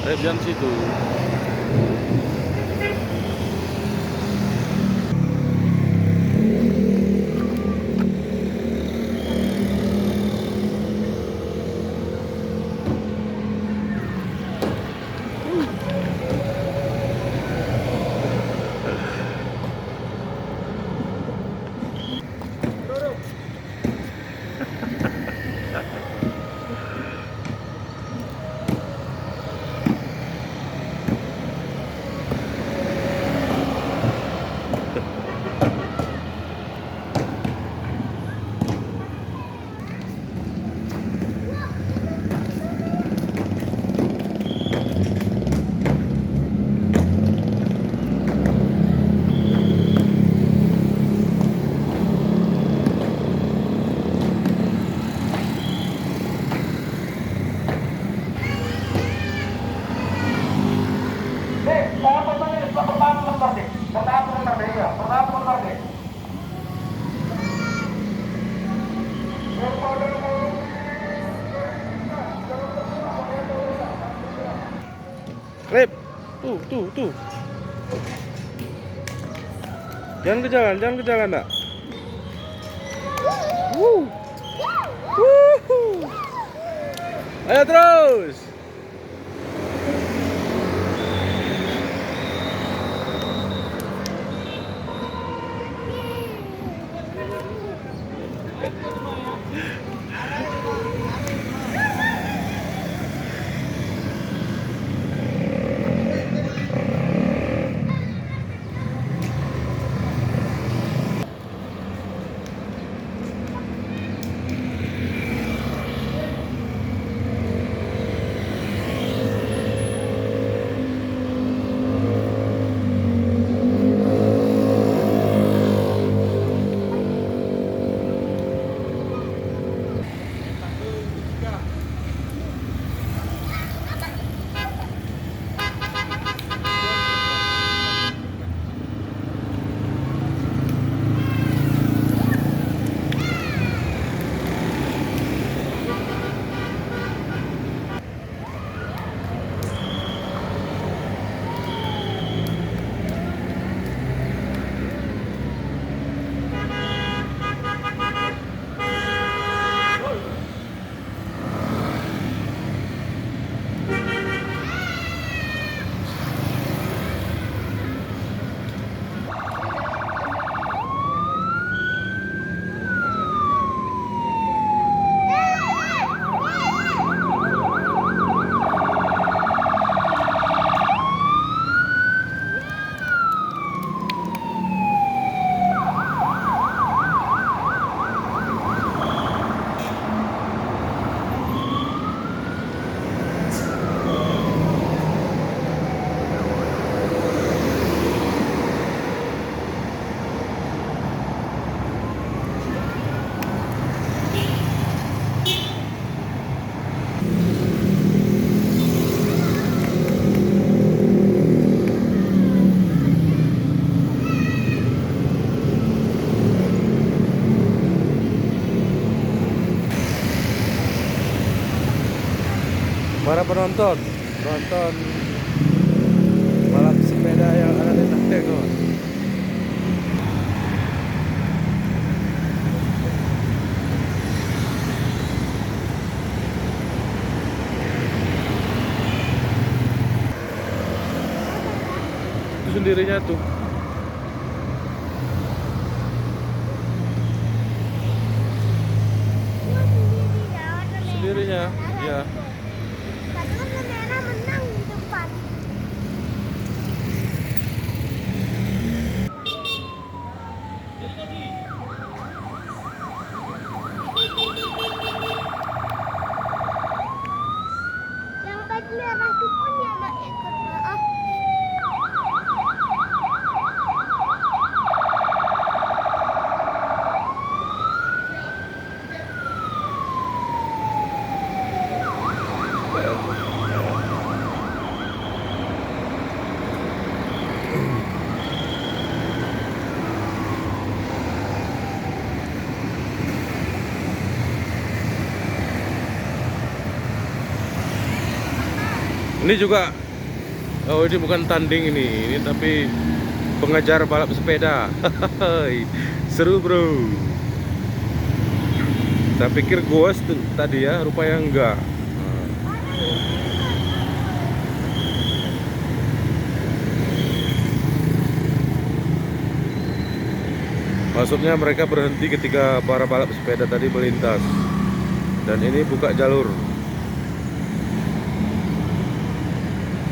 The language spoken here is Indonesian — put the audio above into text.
Jangan situ. Lip, tuh. Jangan ke jalan, nak. Ayo terus. Para penonton balap sepeda yang ada di Nagtegon. Itu sendirinya tuh. Sendirinya, ya. Menang di depan. Yang tadi merah itu pun ya nak ikut maaf. Ini juga, oh ini bukan tanding ini tapi pengajar balap sepeda. Seru bro. Saya pikir ghost tadi ya, rupanya enggak. Maksudnya mereka berhenti ketika para balap sepeda tadi melintas. Dan ini buka jalur.